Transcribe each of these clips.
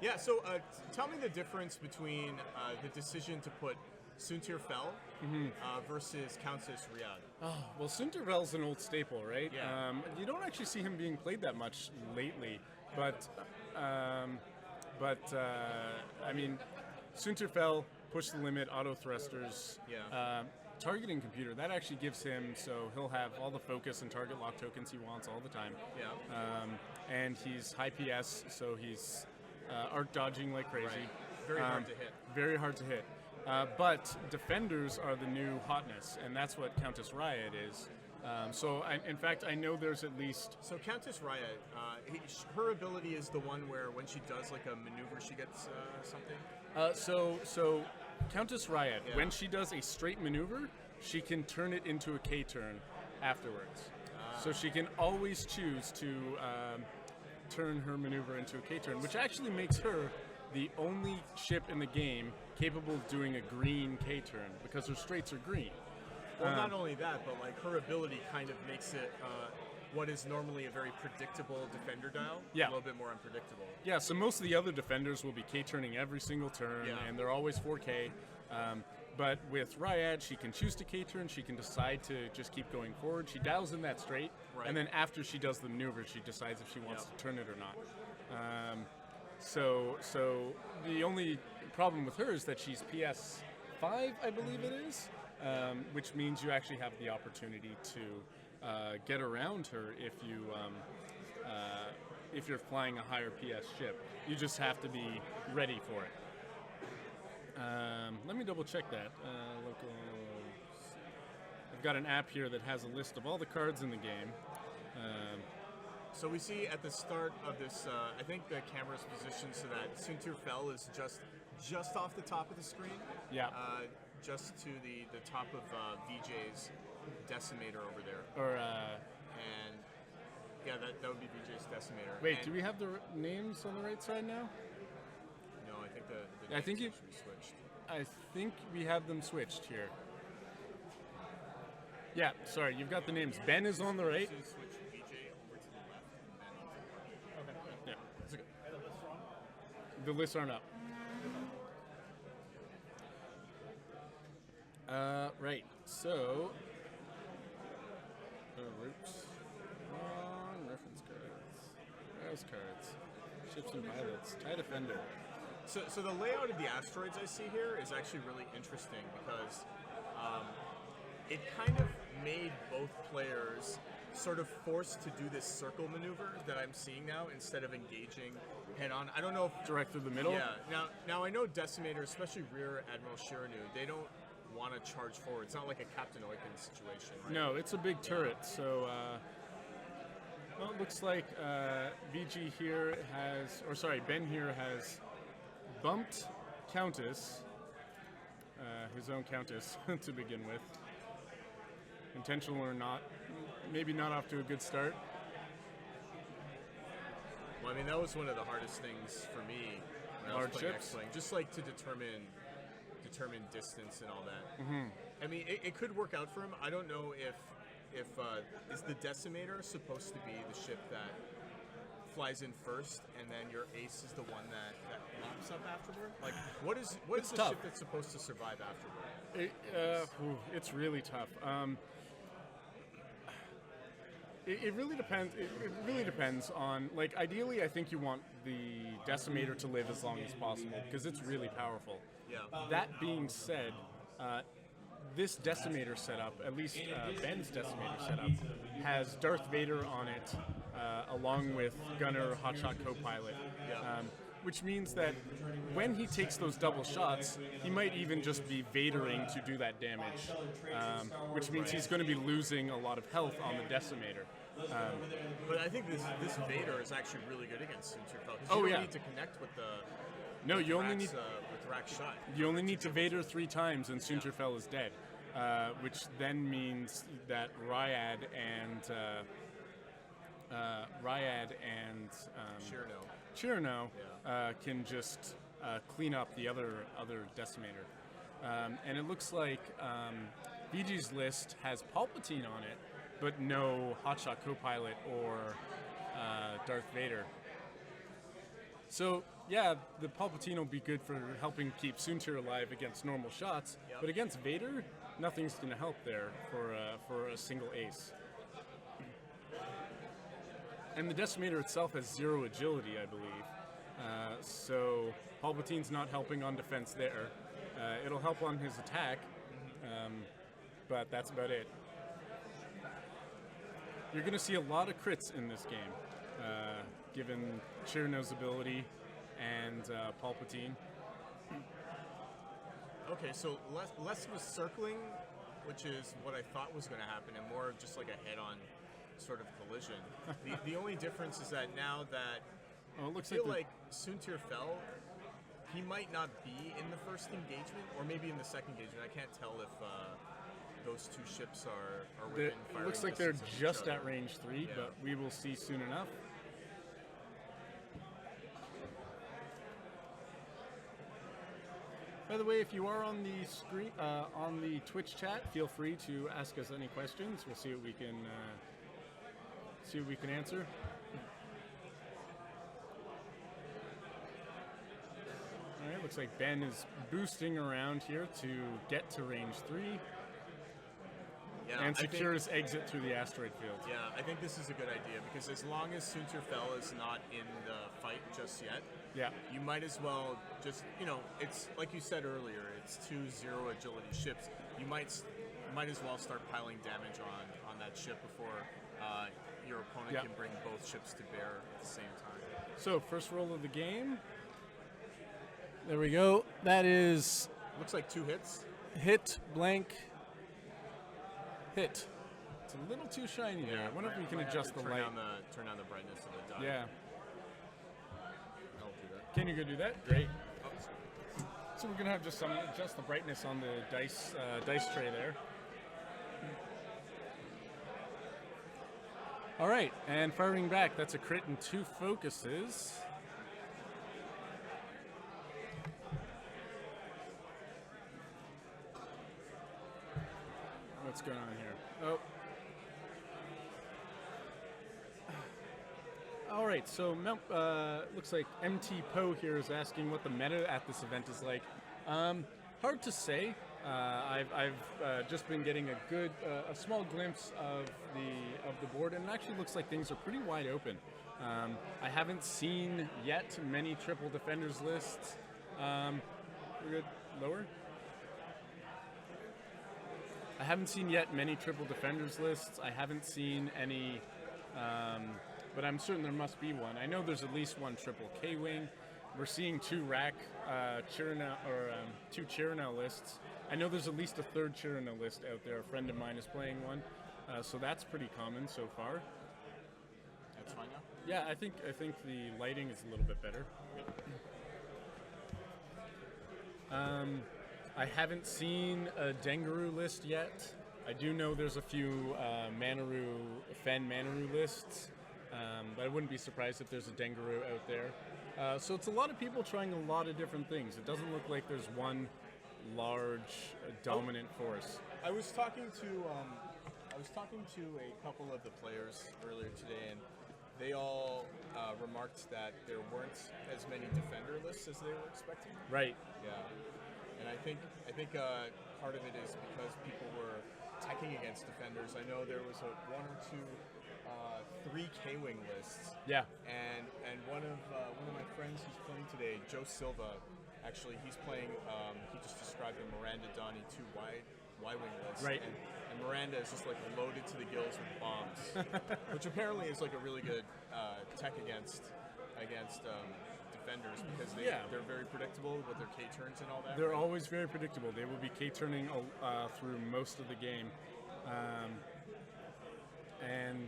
Yeah, so tell me the difference between the decision to put Suntir Fel versus Countess Ryad. Oh, well, Suntervel's an old staple, right? Yeah. You don't actually see him being played that much lately, but I mean, Sunterfell, push the limit, auto thrusters, targeting computer. That actually gives him, so he'll have all the focus and target lock tokens he wants all the time. Yeah. And he's high PS, so he's arc dodging like crazy. Right. Very hard to hit. Very hard to hit. But defenders are the new hotness, and that's what Countess Ryad is. In fact, I know there's at least... So Countess Ryad, her ability is the one where when she does like a maneuver, she gets something? So Countess Ryad, when she does a straight maneuver, she can turn it into a K-turn afterwards. So she can always choose to turn her maneuver into a K-turn, which actually makes her the only ship in the game capable of doing a green K-turn, because her straights are green. Well, not only that, but like her ability kind of makes it what is normally a very predictable defender dial, a little bit more unpredictable. Yeah, so most of the other defenders will be K-turning every single turn, and they're always 4K. But with Ryad, she can choose to K-turn, she can decide to just keep going forward. She dials in that straight, and then after she does the maneuver, she decides if she wants to turn it or not. So the only problem with her is that she's PS 5, I believe it is, which means you actually have the opportunity to get around her if you're flying a higher PS ship. You just have to be ready for it. Let me double check that. Local. I've got an app here that has a list of all the cards in the game. So we see at the start of this, I think the camera's positioned so that Suntir Fel is just off the top of the screen. Yeah. Just to the top of Vijay's decimator over there. And yeah, that would be Vijay's decimator. Wait, do we have the names on the right side now? No, I think the I think names should be switched. I think we have them switched here. Yeah, sorry, you've got the names. Ben is on the right. Switch Vijay over to the left and Ben onto the right. Yeah. That's okay. The lists aren't up. Right. So, routes. Reference cards. Browse cards. Ships and pilots. TIE Defender. So the layout of the asteroids I see here is actually really interesting because it kind of made both players sort of forced to do this circle maneuver that I'm seeing now instead of engaging head on. I don't know if direct through the middle. Yeah. Now I know Decimator, especially Rear Admiral Shiranu, they don't want to charge forward. It's not like a Captain Oiken situation. Right? No, it's a big turret. So, well, it looks like VG here has, or sorry, Ben here has bumped Countess, his own Countess to begin with. Intentional or not, maybe not off to a good start. Well, I mean, that was one of the hardest things for me when I was playing X-Wing, just like to determine distance and all that. Mm-hmm. I mean, it could work out for him. I don't know if is the Decimator supposed to be the ship that flies in first, and then your ace is the one that laps up afterward? Like, what is the tough. ship that's supposed to survive afterward? It's really tough. It really depends. It really depends on, like, ideally, I think you want the Decimator to live as long as possible because it's really powerful. Yeah. That being said, this Decimator setup, at least Ben's Decimator setup, has Darth Vader on it, along with Gunner, Hotshot Co-Pilot, which means that when he takes those double shots, he might even just be Vadering to do that damage, which means he's going to be losing a lot of health on the Decimator. But I think this Vader is actually really good against Suntir Fel because you don't need to connect with the. No, you only need with RAC shot. You only need to Vader 3 times, and Suntir Fel is dead, which then means that Ryad and Shirano can just clean up the other Decimator, and it looks like VG's list has Palpatine on it, but no Hotshot Co-Pilot or Darth Vader. So yeah, the Palpatine will be good for helping keep Soontir alive against normal shots, Yep. but against Vader, nothing's going to help there for a single ace. And the Decimator itself has 0 agility, I believe. So Palpatine's not helping on defense there. It'll help on his attack, but that's about it. You're going to see a lot of crits in this game, given Chirno's ability and Palpatine. Okay, so less of a circling, which is what I thought was going to happen, and more of just like a head-on sort of collision. The only difference is that now that Oh, it looks I feel like like Soontir Fel, he might not be in the first engagement, or maybe in the second engagement. I can't tell if those two ships are within firing it looks like they're distance of each just other. at range 3, Yeah. but we will see soon enough. By the way, if you are on the screen, on the Twitch chat, feel free to ask us any questions. We'll see what we can answer. All right, looks like Ben is boosting around here to get to range 3 Yeah, and I think- secures exit through the asteroid field. Yeah, I think this is a good idea because as long as Soontir Fel is not in the fight just yet, Yeah. you might as well just, it's like you said earlier, it's 2 0 agility ships. You might as well start piling damage on that ship before your opponent Yeah. can bring both ships to bear at the same time. So, first roll of the game. There we go. That is Looks like 2 hits. hit, blank, hit. It's a little too shiny there. I wonder if we can Might have adjust to the turn light. turn down the brightness of the die. Yeah. I'll do that. Can you go do that? Great. Oh, sorry. So we're gonna have just adjust the brightness on the dice tray there. All right, and firing back. That's a crit and 2 focuses. What's going on here? Oh. All right, so looks like MT Poe here is asking what the meta at this event is like. Hard to say. I've just been getting a small glimpse of the board, and it actually looks like things are pretty wide open. I haven't seen yet many triple defenders lists. We're good. Lower. I haven't seen yet many triple defenders lists. I haven't seen any, but I'm certain there must be one. I know there's at least one triple K-wing. We're seeing 2 RAC two Chirno lists. I know there's at least a 3rd Chirno list out there. A friend of mine is playing one, so that's pretty common so far. That's fine now? Yeah, I think the lighting is a little bit better. I haven't seen a Dengaroo list yet. I do know there's a few Fen Manaru lists, but I wouldn't be surprised if there's a Dengaroo out there. So it's a lot of people trying a lot of different things. It doesn't look like there's one large dominant force. I was talking to a couple of the players earlier today, and they all remarked that there weren't as many defender lists as they were expecting. Right. Yeah, and I think part of it is because people were attacking against defenders. I know there was 1 or 2, 3 K-wing lists. Yeah. And one of my friends who's playing today, Joe Silva, actually he's playing. He just described a Miranda Donnie 2 Y-wing list. Right. And Miranda is just like loaded to the gills with bombs, which apparently is like a really good tech against defenders because they're very predictable with their K turns and all that. They're always very predictable. They will be K-turning through most of the game. And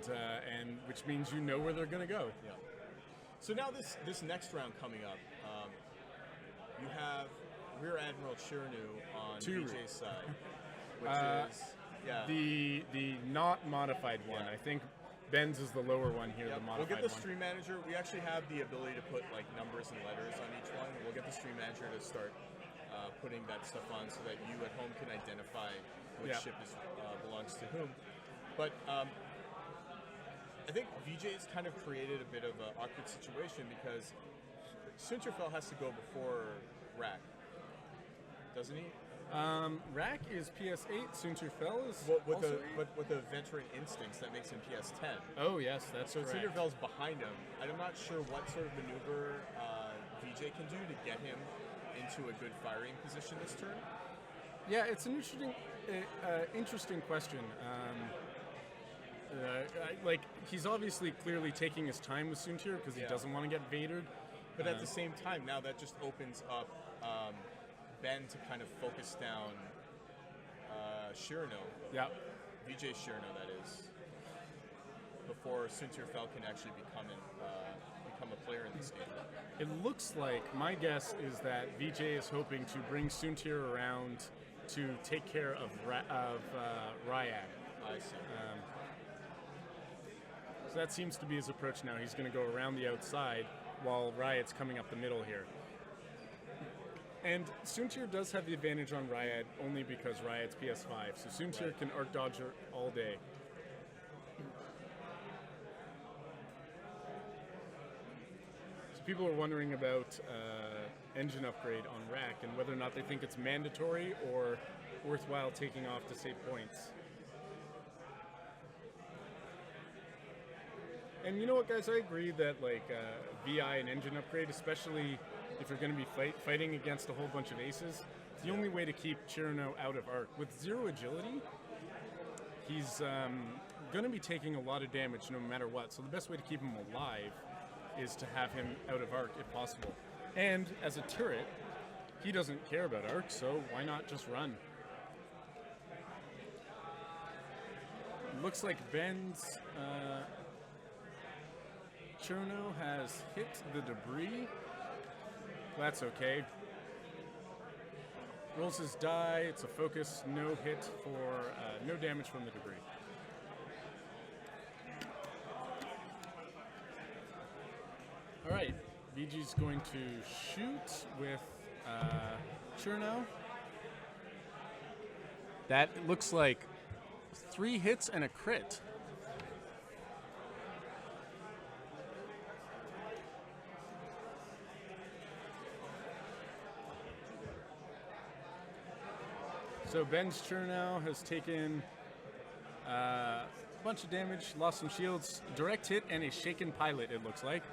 which means you know where they're going to go. Yeah. So now this next round coming up, you have Rear Admiral Chirnu on Vijay's side, which is the not modified one. Yeah. I think Ben's is the lower one here. Yep. The We'll modified get the one. stream manager. We actually have the ability to put like numbers and letters on each one. We'll get the stream manager to start putting that stuff on so that you at home can identify which ship belongs to whom. But I think Vijay's kind of created a bit of an awkward situation because Sunter Fel has to go before RAC, doesn't he? RAC is PS8, Sunter Fel is With also with the veteran instincts that makes him PS10. Oh, yes, that's So correct. Sunter Fel's behind him. I'm not sure what sort of maneuver Vijay can do to get him into a good firing position this turn. Yeah, it's an interesting question. Like, he's obviously clearly taking his time with Sunter because he Yeah. doesn't want to get Vadered. But at the same time, now that just opens up Ben to kind of focus down Shirano, Yeah. Vijay Shirano, that is, before Sunter Fel can actually become a player in this game. It looks like, my guess is that Vijay is hoping to bring Sunter around to take care of Ryad. I see. So that seems to be his approach now. He's going to go around the outside while Ryad's coming up the middle here. And Sunter does have the advantage on Ryad only because Ryad's PS5, so Sunter can arc dodge her all day. So people are wondering about engine upgrade on RAC and whether or not they think it's mandatory or worthwhile taking off to save points. And you know what, guys? I agree that VI and engine upgrade, especially if you're going to be fighting against a whole bunch of aces, it's the only way to keep Chirano out of arc. With 0 agility, he's going to be taking a lot of damage no matter what. So the best way to keep him alive is to have him out of arc if possible. And as a turret, he doesn't care about arc, so why not just run? Looks like Ben's Chirano has hit the debris. That's okay. Rolls his die. It's a focus, no hit for no damage from the debris. All right, Vijay's going to shoot with Chirano. That looks like 3 hits and a crit. So Ben's Chirano has taken a bunch of damage, lost some shields, direct hit, and a shaken pilot, it looks like.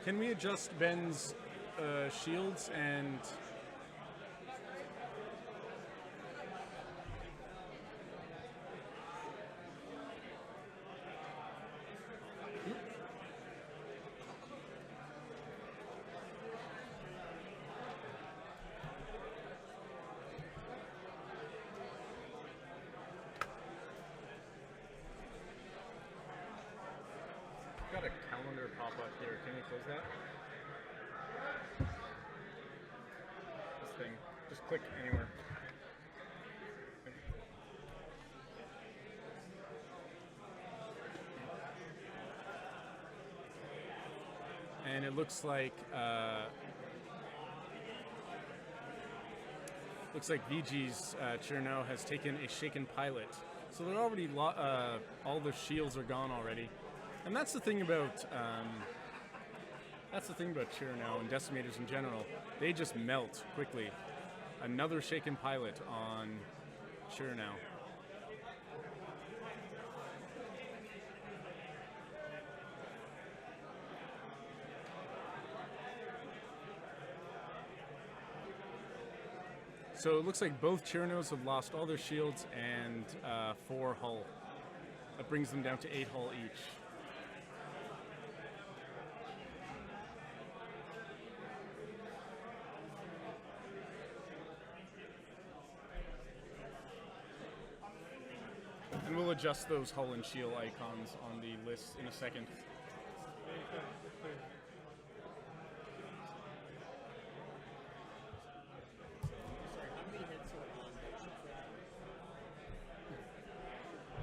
Can we adjust Ben's shields and... Got a calendar pop up here. Can we close that? This thing. Just click anywhere. And it looks like Vijay's Chirano has taken a shaken pilot. So they're already all the shields are gone already. And that's the thing about Chirano and decimators in general. They just melt quickly. Another shaken pilot on Chirano. So it looks like both Chiranos have lost all their shields and 4 hull. That brings them down to 8 hull each. And we'll adjust those hull and shield icons on the list in a second.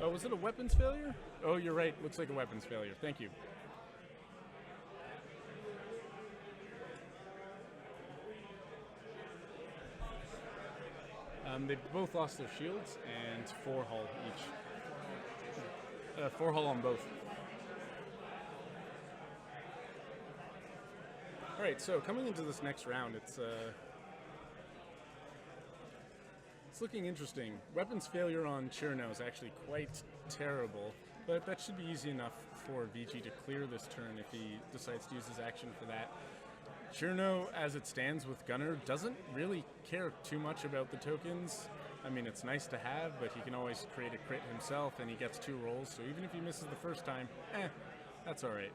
Oh, was it a weapons failure? Oh, you're right. Looks like a weapons failure. Thank you. They've both lost their shields and 4 hull each. 4 hull on both. All right, so coming into this next round, it's looking interesting. Weapons failure on Cherno is actually quite terrible, but that should be easy enough for Vijay to clear this turn if he decides to use his action for that. Cherno, as it stands with Gunner, doesn't really care too much about the tokens. I mean, it's nice to have, but he can always create a crit himself, and he gets 2 rolls, so even if he misses the first time, that's all right.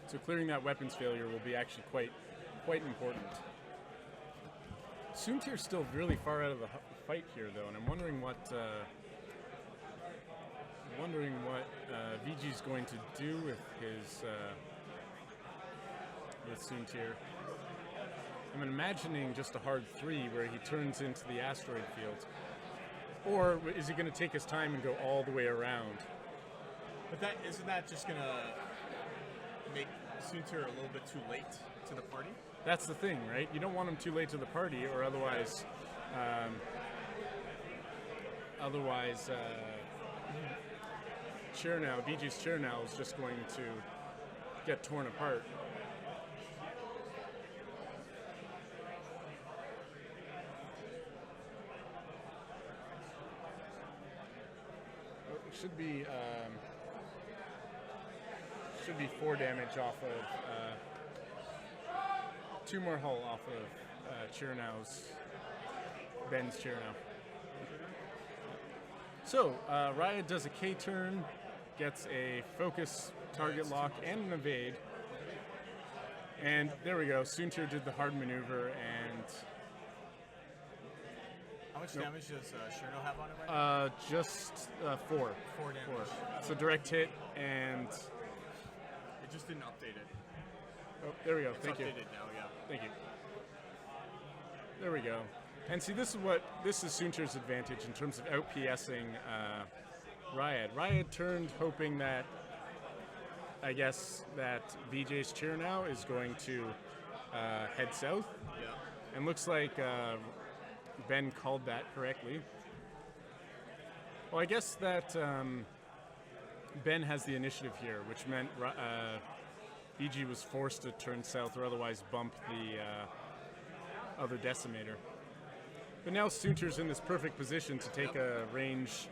So clearing that weapons failure will be actually quite important. Soontir's still really far out of the fight here, though, and I'm wondering what Vijay's going to do with his with Soontir. I'm imagining just a hard 3 where he turns into the asteroid field, or is he going to take his time and go all the way around? But isn't that just going to make Soontir a little bit too late to the party? That's the thing, right? You don't want him too late to the party, or otherwise, Vijay's Cherno is just going to get torn apart. It should be 4 damage off of 2 more hull off of Cherno's Ben's Cherno. So Ryad does a K turn, gets a focus, target lock, and an evade. And there we go. Soontir did the hard maneuver, and how much damage does Cherno have on it right now? Just 4. 4 damage. So direct hit, and it just didn't update it. Oh, there we go. It's Thank you. updated now, yeah. Thank you. There we go. And see, this is Soontir's advantage in terms of out-PSing Ryad. Ryad turned hoping that, I guess, that Vijay's Cherno is going to head south. Yeah. And looks like Ben called that correctly. Well, I guess that Ben has the initiative here, which meant Vijay was forced to turn south or otherwise bump the other Decimator. But now Soontir's in this perfect position to take a range.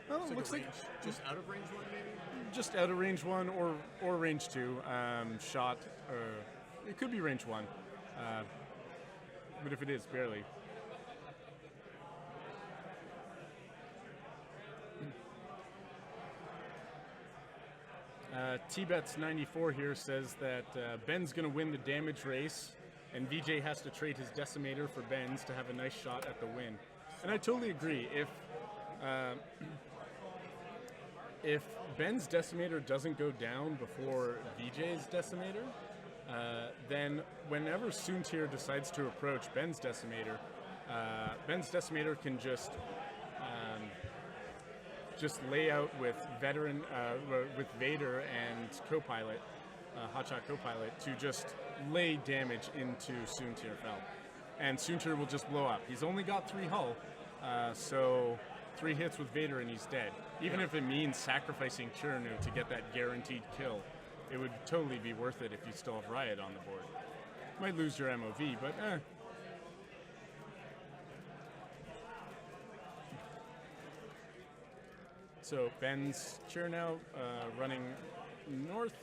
Well, it looks like just out of range 1, maybe? Just out of range 1 or range 2 shot. It could be range 1. But if it is, barely. T-Bets94 here says that Ben's going to win the damage race, and Vijay has to trade his Decimator for Ben's to have a nice shot at the win. And I totally agree. If Ben's Decimator doesn't go down before Vijay's Decimator, then whenever Soontir decides to approach Ben's Decimator can just lay out with with Vader and Copilot, Hotshot Copilot, to just lay damage into Soontir Fel. And Soontir will just blow up. He's only got 3 hull, so 3 hits with Vader and he's dead. Even if it means sacrificing Cherno to get that guaranteed kill, it would totally be worth it if you still have Ryad on the board. Might lose your MOV, but So Ben's Cherno running north.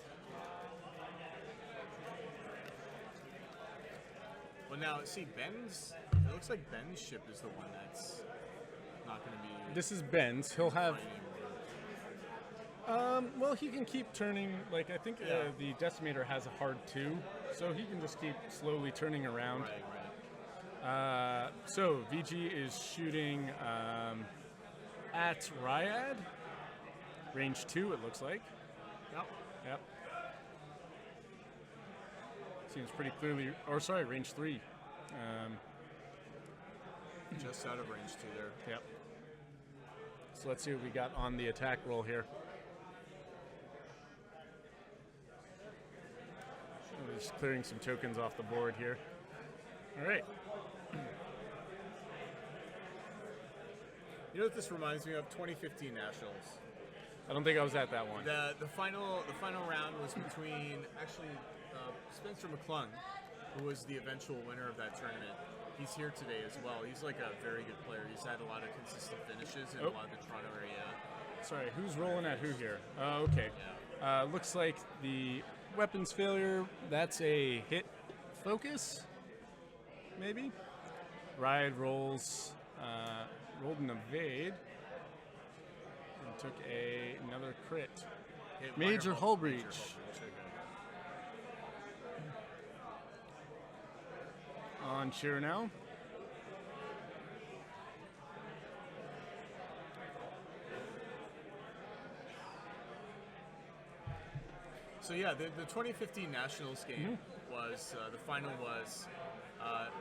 Well, now, see, it looks like Ben's ship is the one that's not going to be... This is Ben's. He'll have... well, he can keep turning, like, I think the Decimator has a hard 2, so he can just keep slowly turning around. Right. So, Vijay is shooting at Ryad. Range 2, it looks like. Yep. Seems pretty clearly, or sorry, range 3. Just out of range 2 there. Yep. So let's see what we got on the attack roll here. Just clearing some tokens off the board here. All right. You know what this reminds me of? 2015 Nationals. I don't think I was at that one. The final round was between actually Spencer McClung, who was the eventual winner of that tournament. He's here today as well. He's like a very good player. He's had a lot of consistent finishes in a lot of the Toronto area. Sorry, who's rolling at who here? Oh, okay. Yeah. Looks like the weapons failure, that's a hit focus, maybe? Ryad rolls, rolled an evade, and took another crit. Major hull breach. On Sheer now. So yeah, the 2015 Nationals game was, the final was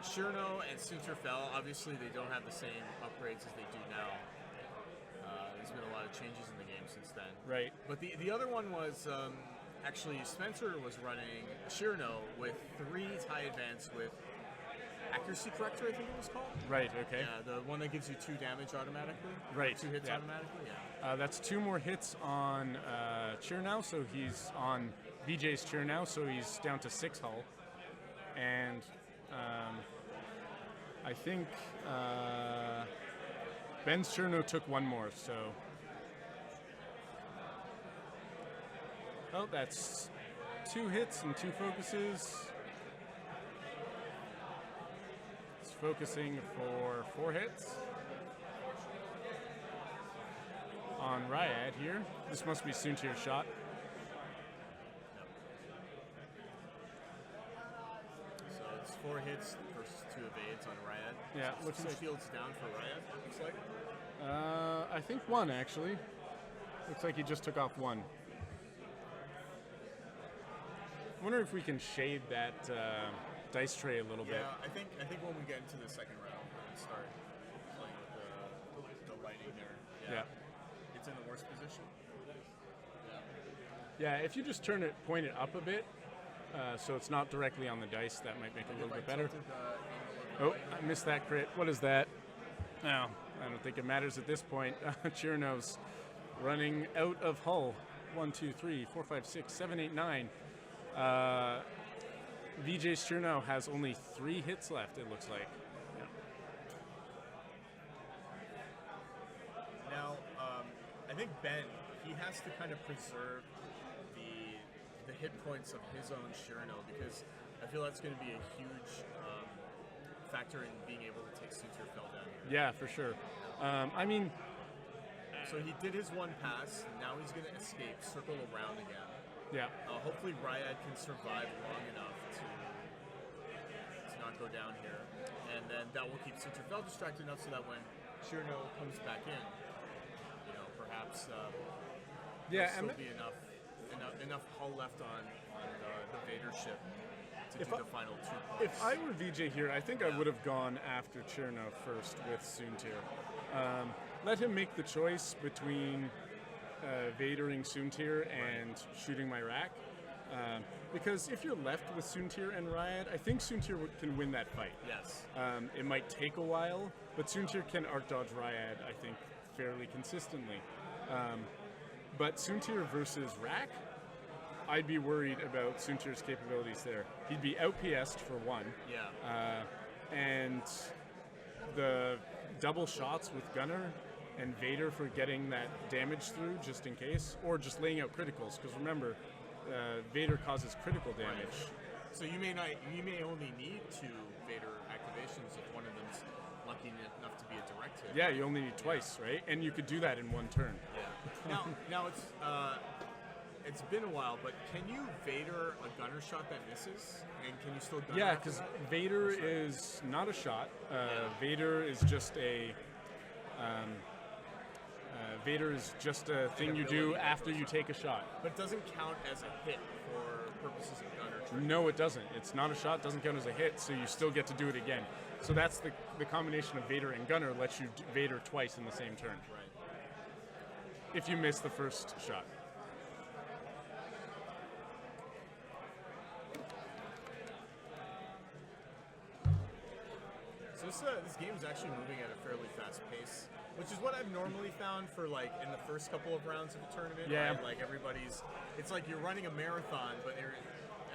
Shirno and Suter Fel. Obviously they don't have the same upgrades as they do now. There's been a lot of changes in the game since then. Right. But the other one was, actually Spencer was running Shirno with 3 tie advance with Accuracy Corrector, I think it was called. Right, okay. Yeah, the one that gives you 2 damage automatically. Right. 2 hits yeah. automatically, yeah. That's 2 more hits on Cheer now, so he's on Vijay's Cheer now, so he's down to 6 hull. And I think Ben's Cherno took 1 more, so. Oh, that's 2 hits and 2 focuses. It's focusing for 4 hits. On Ryad here. This must be Suntier's shot. So it's 4 hits versus 2 evades on Ryad. Yeah, So looks 2 like shields down for Ryad, looks like. I think 1 actually. Looks like he just took off 1. I wonder if we can shade that dice tray a little bit. Yeah, I think when we get into the second round, we can start playing with the lighting there. Yeah. It's in the worst position. Yeah, if you just point it up a bit, so it's not directly on the dice, that might make it a little bit better. Oh, I missed that crit. What is that? No, I don't think it matters at this point. Chirno's running out of hull. 1, 2, 3, 4, 5, 6, 7, 8, 9. Vijay Chirno has only 3 hits left, it looks like. Yeah. Now, I think Ben, he has to kind of preserve the hit points of his own Shirno, because I feel that's going to be a huge factor in being able to take Suter Fel down. Yeah, for sure. I mean, so he did his 1 pass. Now he's going to escape, circle around again. yeah. Hopefully Ryad can survive long enough to not go down here, and then that will keep Suter Fel distracted enough so that when Shirno comes back in, you know, perhaps Yeah, there'll still be enough hull left on the Vader ship to do the final 2 pumps. If I were VJ here, I think I would have gone after Chirno first with Suntir. Let him make the choice between Vadering Suntir and shooting my RAC. Because if you're left with Suntir and Ryad, I think Suntir can win that fight. Yes. It might take a while, but Suntir can arc-dodge Ryad, I think, fairly consistently. But Suntir versus RAC, I'd be worried about Suntir's capabilities there. He'd be out-PS'd for 1. Yeah. And the double shots with Gunner and Vader for getting that damage through just in case, or just laying out criticals, because remember, Vader causes critical damage. Right. So you may only need 2 Vader activations if one of them's lucky enough to be a direct hit. Yeah, you only need twice, right? And you could do that in 1 turn. Yeah. Now it's been a while, but can you Vader a Gunner shot that misses, and can you still Gunner? Yeah, because Vader is not a shot. Vader is just a thing you do after you take a shot. But it doesn't count as a hit for purposes of Gunner training. No, it doesn't. It's not a shot, doesn't count as a hit, so you still get to do it again. So that's the combination of Vader and Gunner lets you Vader twice in the same turn. Right. If you miss the first shot. this game is actually moving at a fairly fast pace, which is what I've normally found for like in the first couple of rounds of a tournament. Yeah. Right? Like it's like you're running a marathon, but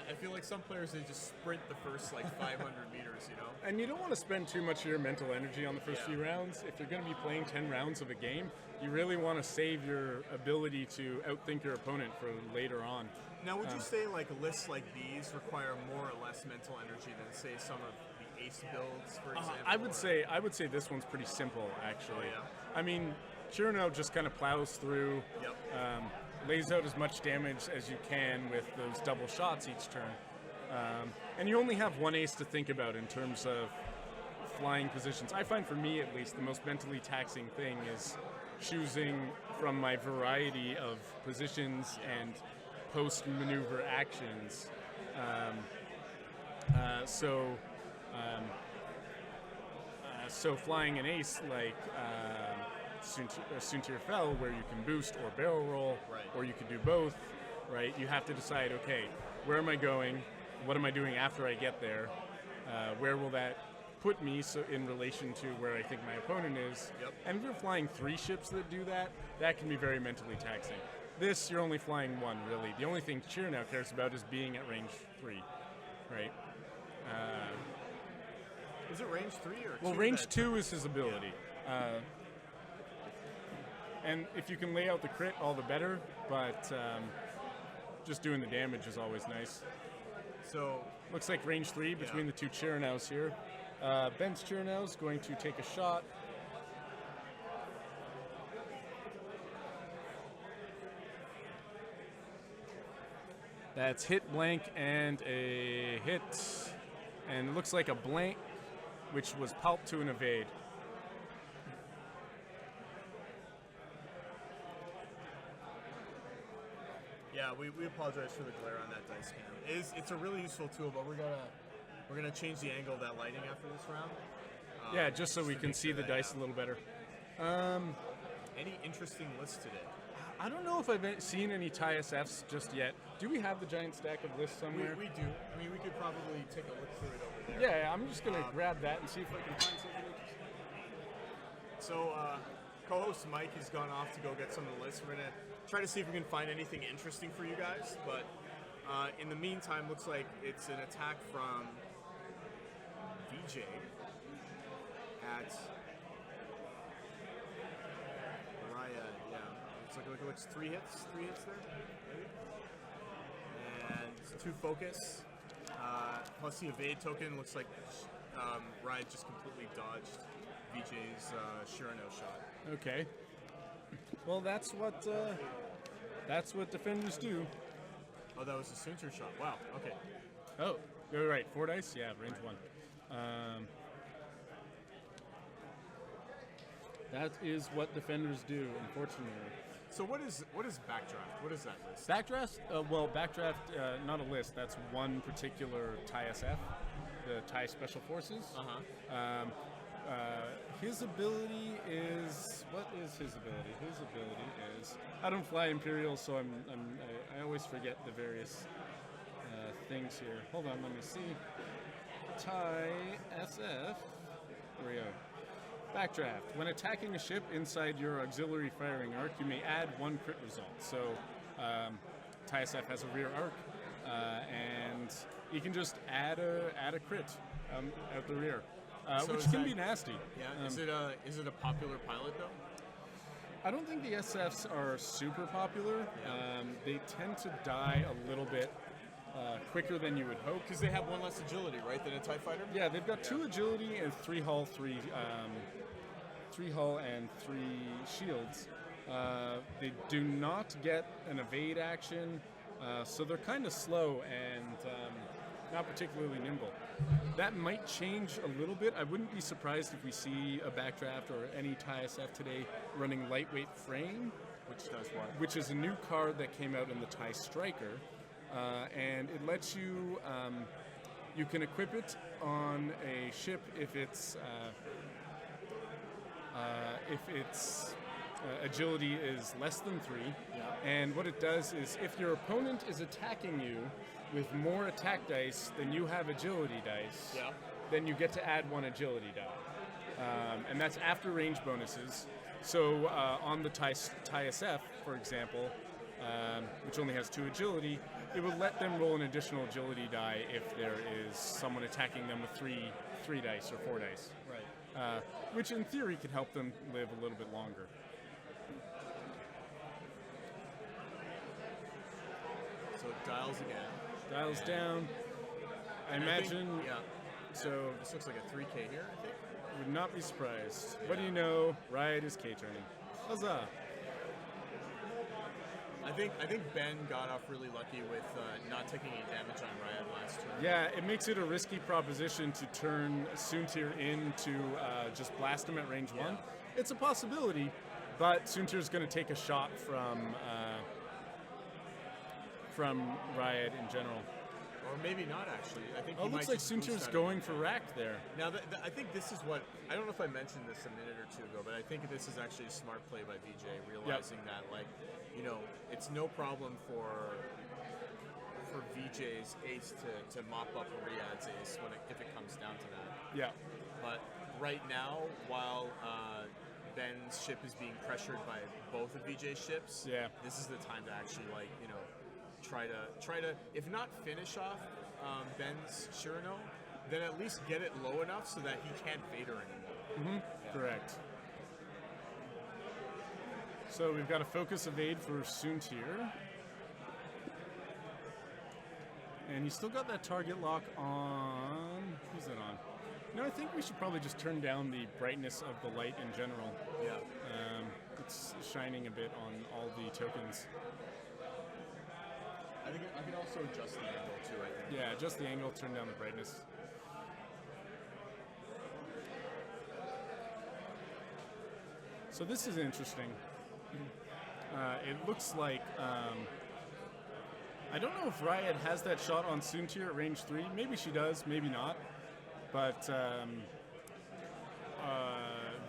I feel like some players, they just sprint the first like 500 meters, you know? And you don't want to spend too much of your mental energy on the first few rounds. If you're going to be playing 10 rounds of a game, you really want to save your ability to outthink your opponent for later on. Now, would you say like lists like these require more or less mental energy than say some of the ace builds, for example? I would say this one's pretty simple, actually. Oh, yeah? I mean, Churno just kind of plows through, lays out as much damage as you can with those double shots each turn. And you only have one ace to think about in terms of flying positions. I find, for me at least, the most mentally taxing thing is choosing from my variety of positions and post-maneuver actions. So flying an ace like RAC Fel, where you can boost or barrel roll, or you can do both, right? You have to decide, okay, where am I going? What am I doing after I get there? Where will that put me in relation to where I think my opponent is? Yep. And if you're flying 3 ships that do that, that can be very mentally taxing. This, you're only flying 1, really. The only thing Cheer now cares about is being at range 3, right? Is it range 3 or 2? Well, range 2 is his ability. And if you can lay out the crit, all the better, but just doing the damage is always nice. So looks like range 3 between the two Chiranows here. Ben's Chiranow's going to take a shot. That's hit, blank, and a hit. And it looks like a blank, which was pulp to an evade. Yeah, we apologize for the glare on that dice cam. It's a really useful tool, but we're gonna change the angle of that lighting after this round. Yeah, just so we can see the dice a little better. Any interesting lists today? I don't know if I've seen any tie SFs just yet. Do we have the giant stack of lists somewhere? We do. I mean, we could probably take a look through it over there. Yeah, I'm just gonna grab that and see if I can find something interesting. So, co-host Mike has gone off to go get some of the lists. We're gonna try to see if we can find anything interesting for you guys. But in the meantime, looks like it's an attack from Vijay at Ryad. Yeah, looks like 3 hits there, maybe. And 2 focus. Plus the evade token. Looks like Ryad just completely dodged Vijay's Shirano shot. Okay. Well, that's what defenders do. Oh, that was a Sunter shot. Wow. Okay. Oh, you're right. 4 dice. Yeah, range 1. That is what defenders do, unfortunately. So what is backdraft? What is that list? Backdraft? Backdraft, not a list. That's one particular TIE SF, the TIE Special Forces. His ability is... What is his ability? His ability is... I don't fly Imperial, so I always forget the various things here. Hold on, let me see. TIE SF... There we go. Backdraft. When attacking a ship inside your auxiliary firing arc, you may add 1 crit result. So, TIE SF has a rear arc, and you can just add a crit out the rear. So which can be nasty. Yeah. Is it a popular pilot though? I don't think the SFs are super popular. Yeah. They tend to die a little bit quicker than you would hope. Because they have 1 less agility, right, than a TIE fighter? Yeah, they've got 2 agility and 3 hull, 3 hull and 3 shields. They do not get an evade action, so they're kind of slow and not particularly nimble. That might change a little bit. I wouldn't be surprised if we see a backdraft or any TIE SF today running lightweight frame, Which does what? which is a new card that came out in the TIE Striker, and it lets you you can equip it on a ship if its agility is less than 3. Yeah. And what it does is, if your opponent is attacking you with more attack dice than you have agility dice, Yeah. then you get to add 1 agility die. and that's after range bonuses. So on the TIE-SF, for example, which only has 2 agility, it will let them roll an additional agility die if there is someone attacking them with 3 dice or 4 dice. Right. Which in theory can help them live a little bit longer. So it dials again. Dials down. I And imagine. think, yeah. So This looks like a 3K here, I think. would not be surprised. What do you know? Ryad is K turning. Huzzah! I think Ben got off really lucky with not taking any damage on Ryad last turn. Yeah, it makes it a risky proposition to turn Soontir in to just blast him at range 1. It's a possibility, but Soontir's going to take a shot from Ryad in general. Or maybe not, actually. I think Oh, it he looks might like just boost Soontir's out going for RAC there. Now, I think this is what, I don't know if I mentioned this a minute or two ago, but I think this is actually a smart play by Vijay, realizing that, like, you know, it's no problem for Vijay's ace to mop up Ryad's ace if it comes down to that. Yeah. But right now, while Ben's ship is being pressured by both of Vijay's ships, this is the time to actually, like, you know, try to if not finish off Ben's Shirano, then at least get it low enough so that he can't Vader anymore. Correct. So we've got a focus evade for Soontir. And he's still got that target lock on. Who's that on? No, I think we should probably just turn down the brightness of the light in general. Yeah. It's shining a bit on all the tokens. I could also adjust the angle too, I think. Yeah, adjust the angle, turn down the brightness. So this is interesting. It looks like I don't know if Ryad has that shot on Soontir at range 3. Maybe she does, maybe not. But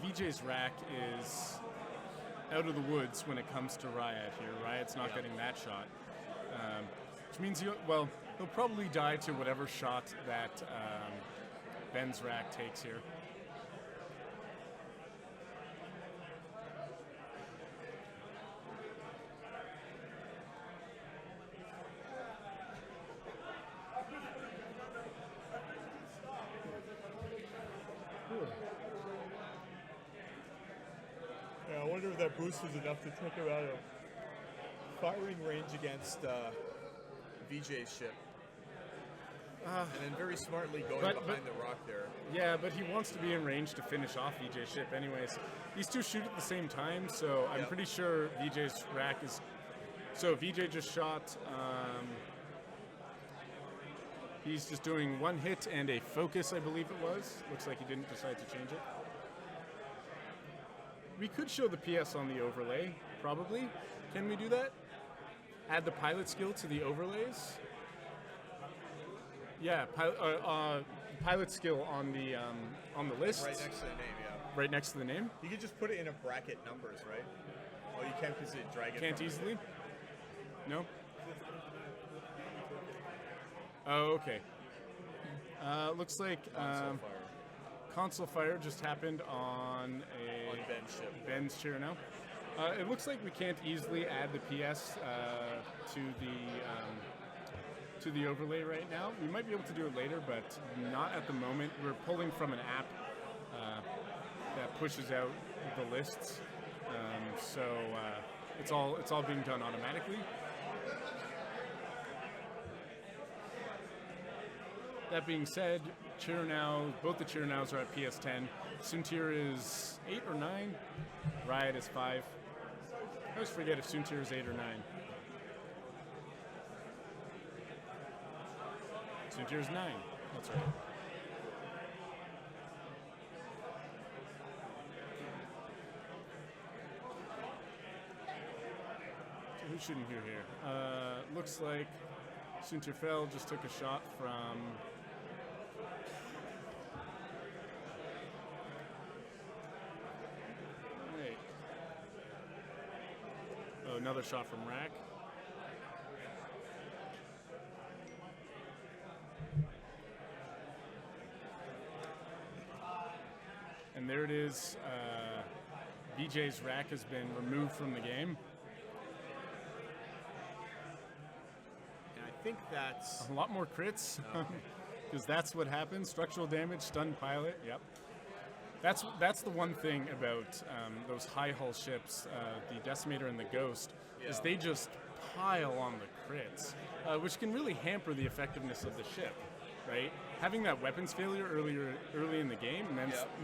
Vijay's RAC is out of the woods when it comes to Ryad here. Ryad's not getting that shot. Which means he'll probably die to whatever shot that Ben's RAC takes here. Yeah, I wonder if that boost was enough to take her out of firing range against Vijay's ship. And then very smartly going behind the rock there. Yeah, but he wants to be in range to finish off Vijay's ship anyways. These two shoot at the same time, so I'm pretty sure Vijay's RAC is... So Vijay just shot... he's just doing 1 hit and a focus, I believe it was. Looks like he didn't decide to change it. We could show the PS on the overlay, probably. Can we do that? Add the pilot skill to the overlays? Yeah, pilot skill on the list. Right next to the name, yeah. Right next to the name. You could just put it in a bracket numbers, right? Oh, you can't because it drag it. Can't from easily. No. Oh, okay. Looks like console fire just happened on Ben's ship. Ben's chair now. It looks like we can't easily add the PS to the overlay right now. We might be able to do it later, but not at the moment. We're pulling from an app that pushes out the lists, so it's all being done automatically. That being said, both the Chiranows are at PS10. Soontir is 8 or 9. Ryad is 5. I always forget if Soontir is 8 or 9. Soontir is 9. That's right. So who's shooting here? Looks like Soontir Fel just took a shot from... Oh, another shot from RAC. And And there it is. Vijay's RAC has been removed from the game. And I think that's A lot more crits, because that's what happens. Structural damage, stunned pilot. Yep. That's the one thing about those high hull ships, the Decimator and the Ghost, is they just pile on the crits, which can really hamper the effectiveness of the ship, right? Having that weapons failure early in the game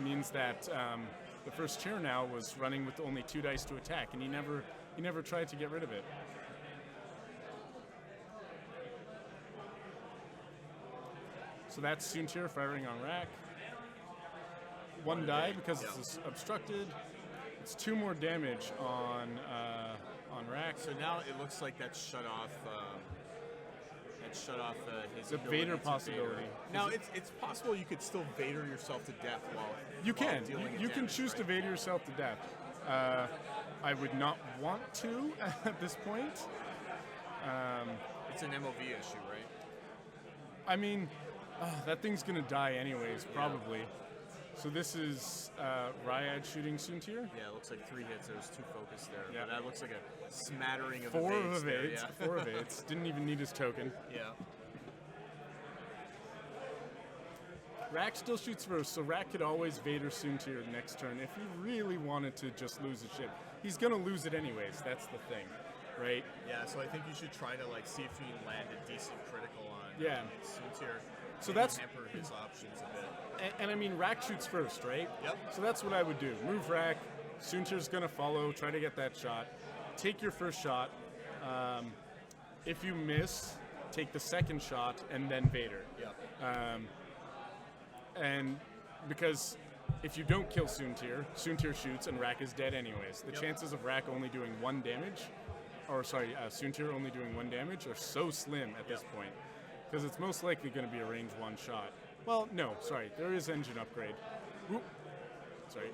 means that the first chair now was running with only 2 dice to attack, and he never tried to get rid of it. So that's Soontir firing on RAC. 1 die because it's obstructed. It's 2 more damage on RAC. So now it looks like that's shut off. His The ability Vader to possibility. Vader. Now it's possible you could still Vader yourself to death while You can. dealing You can damage, choose right? to Vader yourself to death. I would not want to at this point. It's an MOV issue, right? I mean, that thing's gonna die anyways, probably. So this is Ryad shooting Soontir. Yeah, it looks like 3 hits. There was 2 focus there. Yeah. But that looks like a smattering of 4 evades of there, evades. yeah. 4 evades. Didn't even need his token. Yeah. RAC still shoots first, so RAC could always Vader Soontir next turn if he really wanted to just lose a ship. He's gonna lose it anyways. That's the thing, right? Yeah, so I think you should try to see if you can land a decent critical on Yeah. Soontir. So maybe that's- hamper his options a bit. And I mean, RAC shoots first, right? Yep. So that's what I would do. Move RAC. Soontir's gonna follow. Try to get that shot. Take your first shot. If you miss, take the second shot and then Vader. Yep. And because if you don't kill Soontir, Soontir shoots and RAC is dead anyways. The chances of RAC only doing 1 damage, Soontir only doing 1 damage are so slim at this point. Because it's most likely going to be a range 1 shot. Well, no, sorry, there is engine upgrade. Whoop. Sorry.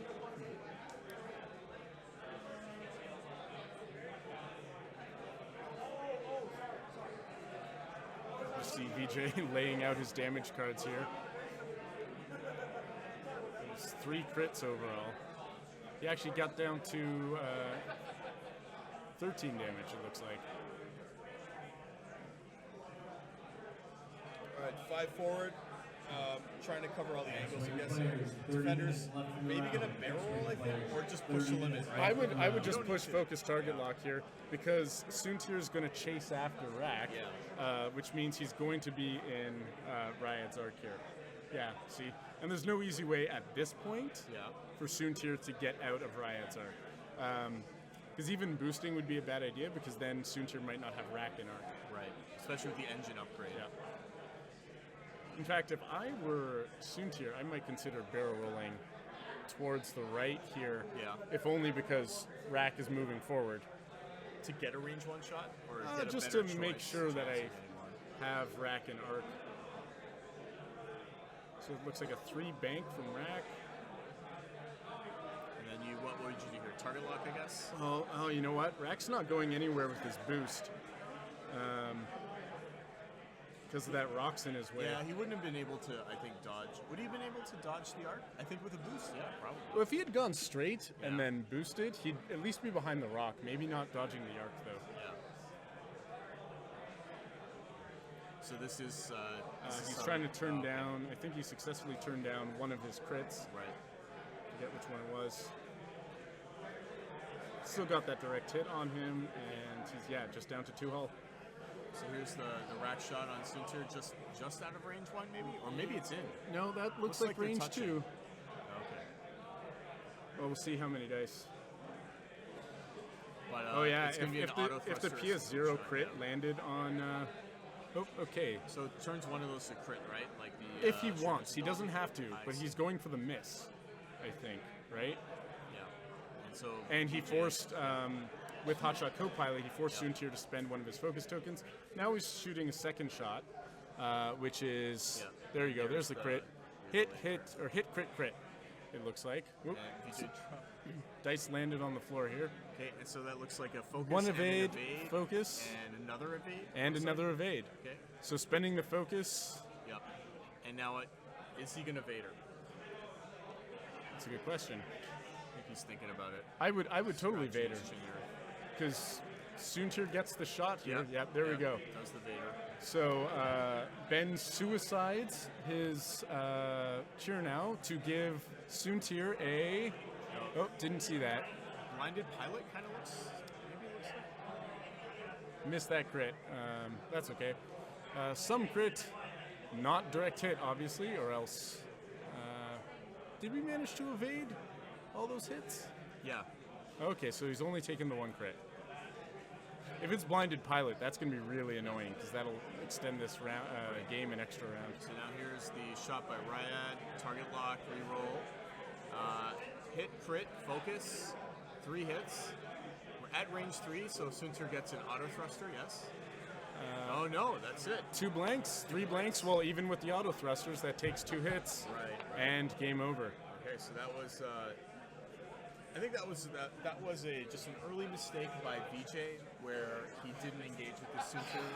You see Vijay laying out his damage cards here. There's 3 crits overall. He actually got down to 13 damage, it looks like. All right, 5 forward. Trying to cover all the angles, I guess. Here. Defenders maybe going to barrel roll, I think, or just push the limit, right? I would just push focus target lock here because Soontir is going to chase after RAC, which means he's going to be in Ryad's arc here. Yeah, see? And there's no easy way at this point for Soontir to get out of Ryad's arc. Because even boosting would be a bad idea because then Soontir might not have RAC in arc. Right, especially with the engine upgrade. Yeah. In fact, if I were Soontir, I might consider barrel rolling towards the right here. Yeah. If only because RAC is moving forward. To get a range 1 shot? Or get a Just to better make choice sure that I getting one? have RAC and arc. So it looks like a 3 bank from RAC. And then what would you do here? Target lock, I guess? Oh, you know what? RAC's not going anywhere with his boost. Because of that rocks in his way. Yeah, he wouldn't have been able to, I think, dodge. Would he have been able to dodge the arc? I think with a boost, yeah, probably. Well, if he had gone straight and Yeah. then boosted, he'd at least be behind the rock. Maybe not dodging the arc, though. Yeah. So this is... He's trying to turn down, I think he successfully turned down one of his crits. Right. Forget which one it was. Still got that direct hit on him, and he's, just down to 2 hull. So here's the rack shot on Soontir, just out of range 1, maybe? Or maybe it's in. No, that looks like they're range touching. 2. Okay. Well, we'll see how many dice. But, It's gonna be an auto if the thruster PS0 shot, crit yeah. landed on... okay. So turns one of those to crit, right? Like the If he shooting wants. He spell. doesn't have to, I but see. he's going for the miss, I think, right? Yeah. And so... And he Vijay- forced... with Hotshot Copilot, he forced Soontir to spend one of his focus tokens. Now he's shooting a second shot, which is... There you go, there's the crit. Hit, crit, crit, it looks like. Whoop. And Vijay drop- Dice landed on the floor here. Okay, and so that looks like a focus One and an evade, evade, focus, and another evade. and looks another like. evade. Okay. So spending the focus... Yep. And now is he gonna Vader? It's a good question. I think he's thinking about it. I would totally Vader, Scratching his chin because Soontir gets the shot here. here. Yep, there we go. Does the Vader. So Ben suicides his cheer now to give Soontir a... Oh, didn't see that. Blinded Pilot kind of looks... Maybe it looks like... Missed that crit. That's okay. Some crit, not direct hit, obviously, or else... did we manage to evade all those hits? Yeah. Okay, so he's only taken the one crit. If it's blinded pilot, that's going to be really annoying because that'll extend this round, game an extra round. So now here's the shot by Ryad. Target lock, reroll. Hit, crit, focus. 3 hits. We're at range 3, so Soontir gets an auto thruster, yes? Oh no, that's it. 2 blanks, 3 blanks. Well, even with the auto thrusters, that takes 2 hits. Right. And game over. Okay, so that was... I think that was just an early mistake by Vijay where he didn't engage with the Soontir